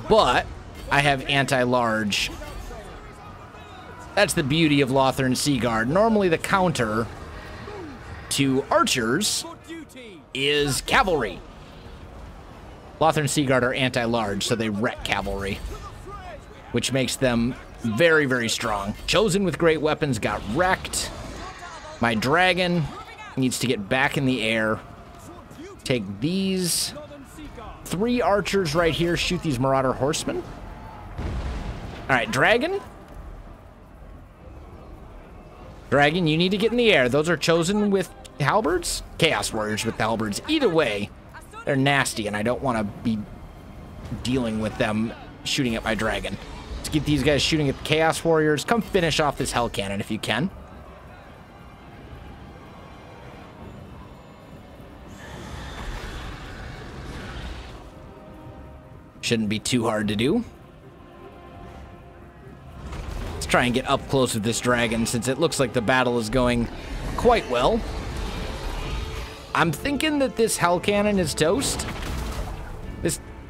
but I have anti-large. That's the beauty of Lothar and Seaguard. Normally the counter to archers is cavalry. Lothar and Seaguard are anti-large, so they wreck cavalry, which makes them very, very strong. Chosen with great weapons got wrecked. My dragon needs to get back in the air. Take these 3 archers right here, shoot these Marauder Horsemen. All right, dragon. Dragon, you need to get in the air. Those are chosen with halberds. Chaos warriors with halberds. Either way, they're nasty, and I don't want to be dealing with them shooting at my dragon. Let's get these guys shooting at the Chaos Warriors. Come finish off this Hell Cannon if you can. Shouldn't be too hard to do. Let's try and get up close with this dragon, since it looks like the battle is going quite well. I'm thinking that this Hell Cannon is toast.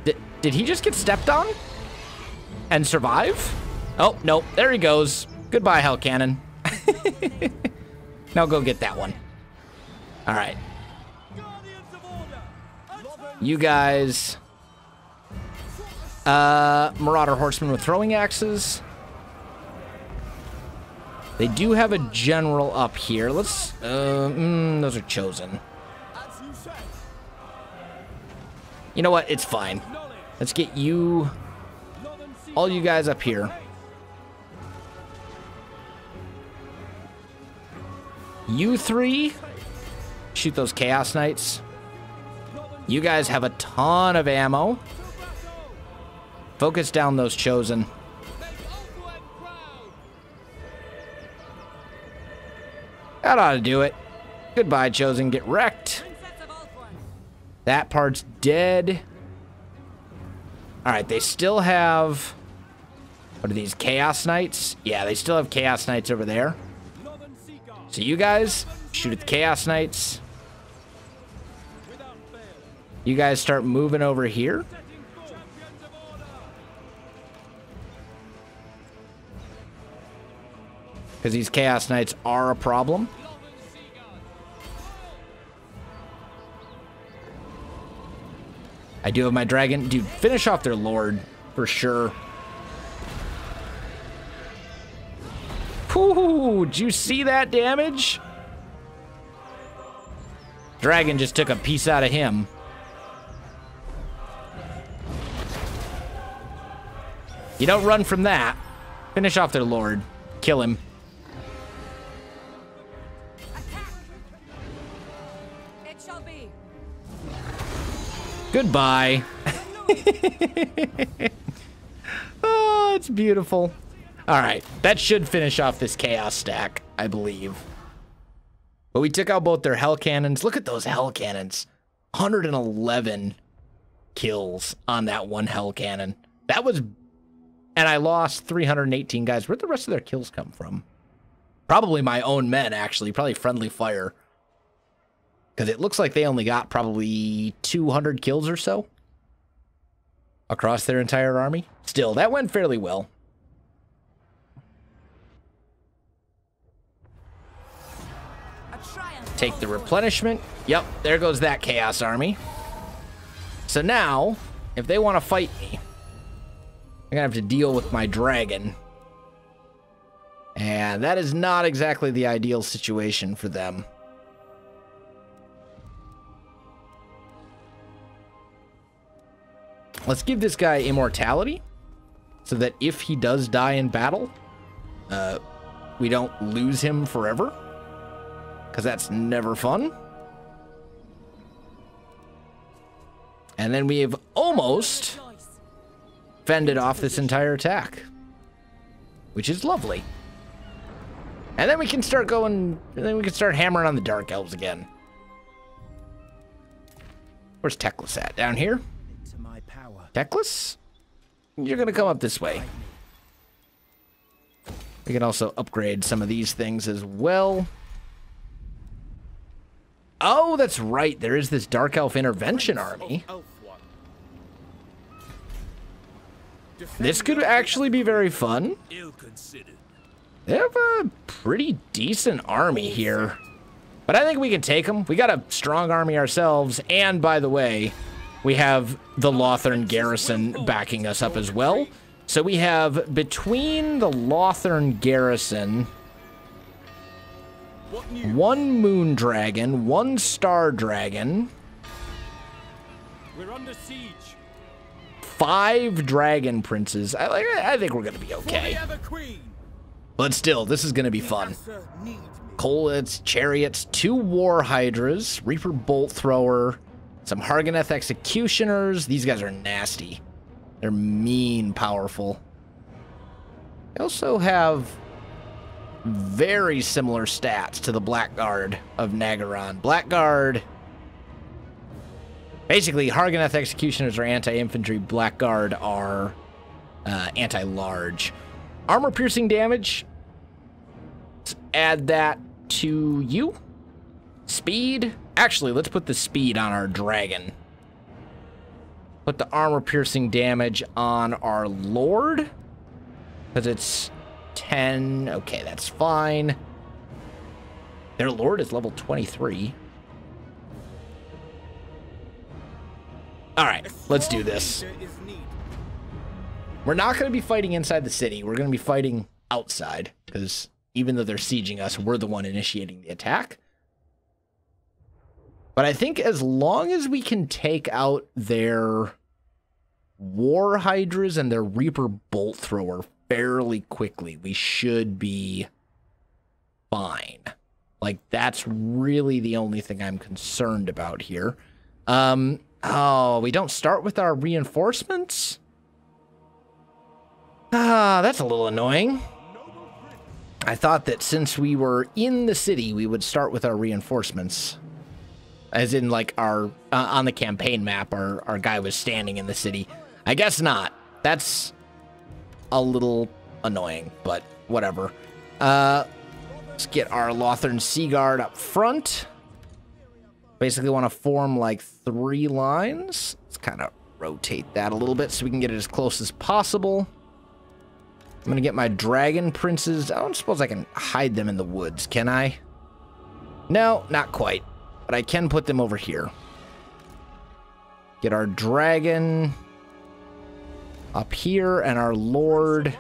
Did he just get stepped on? And survive? Oh, nope. There he goes. Goodbye, Hell Cannon. Now go get that one. All right. You guys Marauder horsemen with throwing axes. They do have a general up here. Let's, those are chosen. You know what? It's fine. Let's get you, all you guys up here. You three, shoot those Chaos Knights. You guys have a ton of ammo. Focus down those chosen. That ought to do it. Goodbye, chosen. Get wrecked. That part's dead. Alright, they still have... What are these, Chaos Knights? Yeah, they still have Chaos Knights over there. So you guys, shoot at the Chaos Knights. You guys start moving over here. Because these Chaos Knights are a problem. I do have my dragon. Dude, finish off their lord, for sure. Ooh, did you see that damage? Dragon just took a piece out of him. You don't run from that. Finish off their lord. Kill him. It shall be. Goodbye. Oh, it's beautiful. All right, that should finish off this chaos stack, I believe. But we took out both their hell cannons. Look at those hell cannons. 111 kills on that one hell cannon. That was... And I lost 318 guys. Where'd the rest of their kills come from? Probably my own men, actually. Probably friendly fire. Because it looks like they only got probably 200 kills or so across their entire army. Still, that went fairly well. Take the replenishment. Yep, there goes that chaos army. So now, if they want to fight me, I'm gonna have to deal with my dragon. And that is not exactly the ideal situation for them. Let's give this guy immortality, so that if he does die in battle, we don't lose him forever. Because that's never fun. And then we have almost fended off this entire attack, which is lovely. And then we can start going, and then we can start hammering on the Dark Elves again. Where's Teclis at? Down here? To my power. Teclis? You're gonna come up this way. We can also upgrade some of these things as well. Oh, that's right. There is this Dark Elf Intervention Army. This could actually be very fun. They have a pretty decent army here. But I think we can take them. We got a strong army ourselves. And by the way, we have the Lothern garrison backing us up as well. So we have between the Lothern garrison... 1 moon dragon, 1 star dragon. We're under siege. 5 dragon princes. I think we're gonna be okay. But still, this is gonna be fun. Colets, chariots, 2 war hydras, reaper bolt thrower, some Harganeth executioners. These guys are nasty. They're mean, powerful. They also have very similar stats to the Blackguard of Nagaron. Blackguard... Basically, Harganeth Executioners are anti-infantry. Blackguard are anti-large. Armor-piercing damage. Let's add that to you. Speed. Actually, let's put the speed on our dragon. Put the armor-piercing damage on our lord. Because it's 10. Okay, that's fine. Their lord is level 23. All right, let's do this. We're not going to be fighting inside the city. We're going to be fighting outside, because even though they're sieging us, we're the one initiating the attack. But I think as long as we can take out their war hydras and their Reaper bolt thrower fairly quickly, we should be fine. Like, that's really the only thing I'm concerned about here. Oh, we don't start with our reinforcements? Ah, that's a little annoying. I thought that since we were in the city, we would start with our reinforcements. As in, like, our on the campaign map, our guy was standing in the city. I guess not. That's a little annoying, but whatever. Let's get our Lothern Sea Guard up front. Basically want to form, like, 3 lines. Let's kind of rotate that a little bit so we can get it as close as possible. I'm going to get my dragon princes. I don't suppose I can hide them in the woods, can I? No, not quite. But I can put them over here. Get our dragon up here and our lord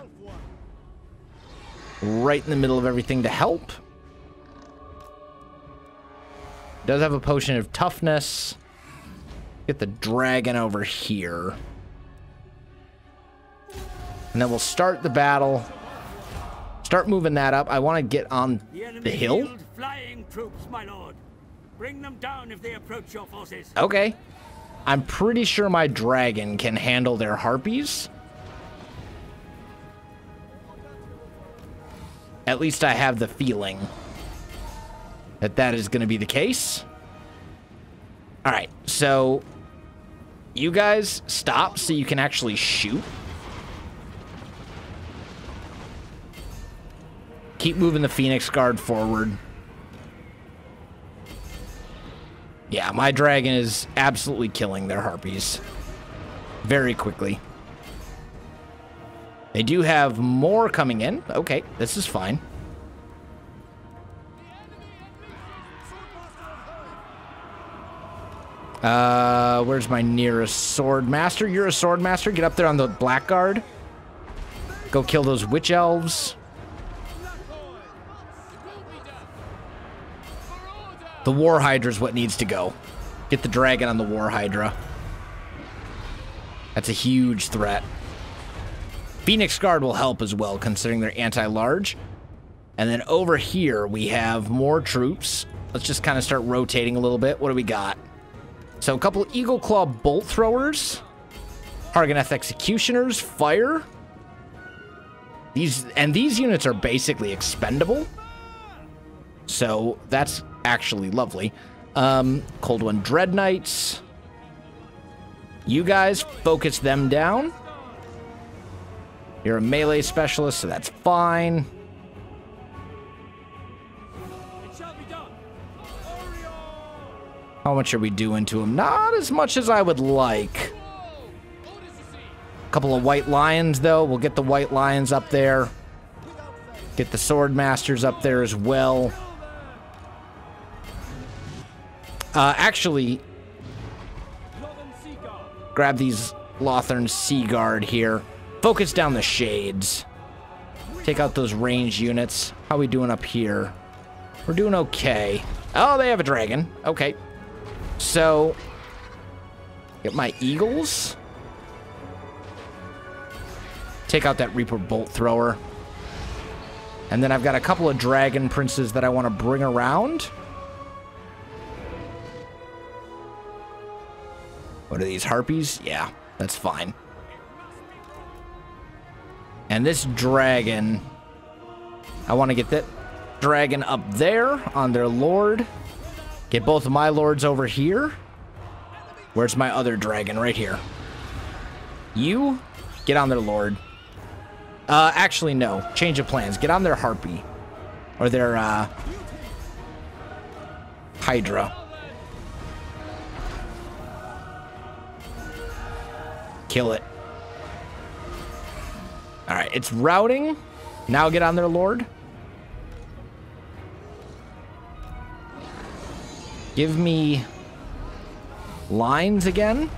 right in the middle of everything to help. Does have a potion of toughness. Get the dragon over here. And then we'll start the battle. Start moving that up. I want to get on the hill. Flying troops, my lord. Bring them down if they approach your forces. Okay. I'm pretty sure my dragon can handle their harpies. At least I have the feeling that that is going to be the case. All right, so you guys stop so you can actually shoot. Keep moving the Phoenix Guard forward. Yeah, my dragon is absolutely killing their harpies very quickly. They do have more coming in. Okay, this is fine. Where's my nearest sword master? You're a sword master. Get up there on the blackguard. Go kill those witch elves. The war hydra is what needs to go. Get the dragon on the war hydra. That's a huge threat. Phoenix Guard will help as well, considering they're anti-large. And then over here, we have more troops. Let's just kind of start rotating a little bit. What do we got? So a couple of Eagle Claw bolt throwers. Harganeth executioners, fire. These units are basically expendable. So that's actually lovely. Cold One Dread Knights. You guys focus them down. You're a melee specialist, so that's fine. It shall be done. How much are we doing to him? Not as much as I would like. A couple of white lions, though. We'll get the white lions up there. Get the sword masters up there as well. Actually, grab these Lothern Sea Guard here. Focus down the shades. Take out those range units. How are we doing up here? We're doing okay. Oh, they have a dragon. Okay. So, get my eagles. Take out that Reaper bolt thrower. And then I've got a couple of dragon princes that I want to bring around. What are these, harpies? Yeah, that's fine. And this dragon, I want to get that dragon up there on their lord. Get both of my lords over here. Where's my other dragon? Right here. You, get on their lord. Actually, no. Change of plans. Get on their harpy. Or their, hydra. Kill it. All right, it's routing. Now get on their lord. Give me lines again.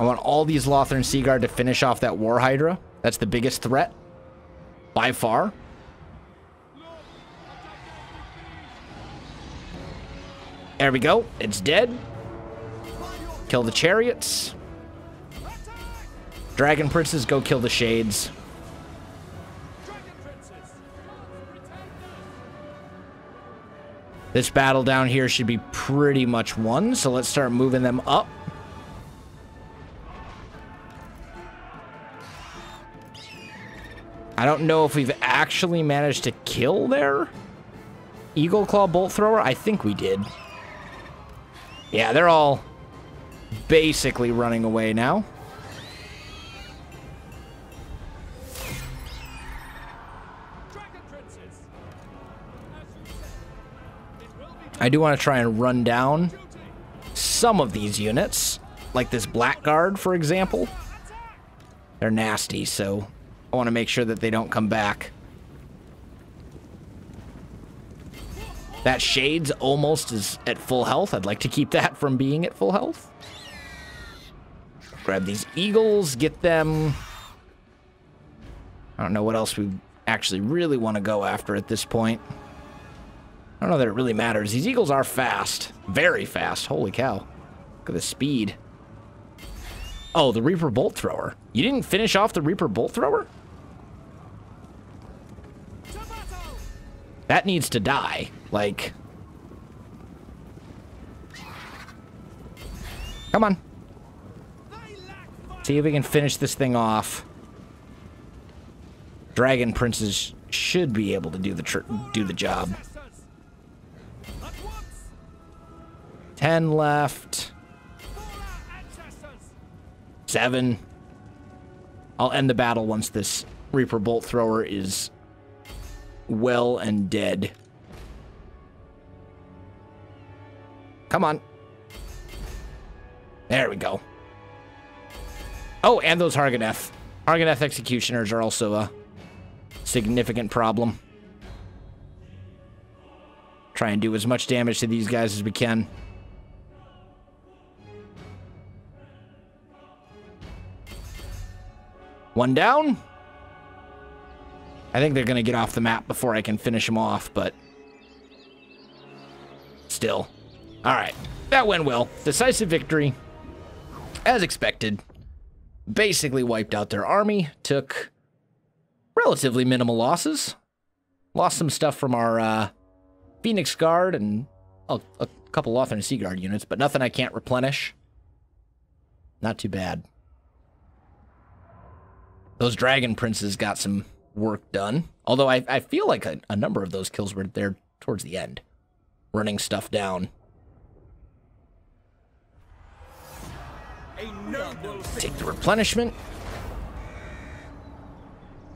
I want all these Lothern Seaguard to finish off that War Hydra. That's the biggest threat. By far. There we go. It's dead. Kill the chariots. Dragon Princes, go kill the shades. This battle down here should be pretty much won, so let's start moving them up. I don't know if we've actually managed to kill their Eagle Claw Bolt Thrower. I think we did. Yeah, they're all basically running away now. I do want to try and run down some of these units, like this Blackguard, for example. They're nasty, so I want to make sure that they don't come back. That Shades almost is at full health. I'd like to keep that from being at full health. Grab these Eagles, get them. I don't know what else we actually really want to go after at this point. I don't know that it really matters. These Eagles are fast. Very fast. Holy cow. Look at the speed. Oh, the Reaper Bolt Thrower. You didn't finish off the Reaper Bolt Thrower? That needs to die. Like... Come on. See if we can finish this thing off. Dragon Princes should be able to do the job. 10 left. 7. I'll end the battle once this Reaper Bolt Thrower is well and dead. Come on. There we go. Oh, and those Harganeth. Harganeth Executioners are also a significant problem. Try and do as much damage to these guys as we can. One down. I think they're going to get off the map before I can finish them off, but still. All right. That went well. Decisive victory. As expected. Basically wiped out their army. Took relatively minimal losses. Lost some stuff from our Phoenix Guard and a couple Lothern Sea Guard units, but nothing I can't replenish. Not too bad. Those Dragon Princes got some work done. Although I feel like a number of those kills were there towards the end. Running stuff down. Take the replenishment.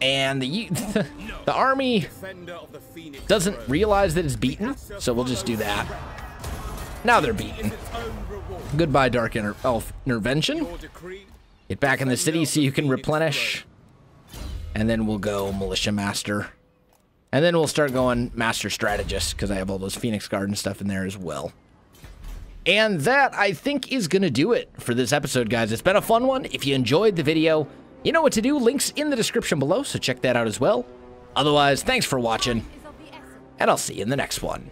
And the army doesn't realize that it's beaten, so we'll just do that. Now they're beaten. Goodbye, Dark Elf Intervention. Get back in the city so you can replenish. And then we'll go Militia Master. And then we'll start going Master Strategist, because I have all those Phoenix Guard and stuff in there as well. And that, I think, is going to do it for this episode, guys. It's been a fun one. If you enjoyed the video, you know what to do. Links in the description below, so check that out as well. Otherwise, thanks for watching, and I'll see you in the next one.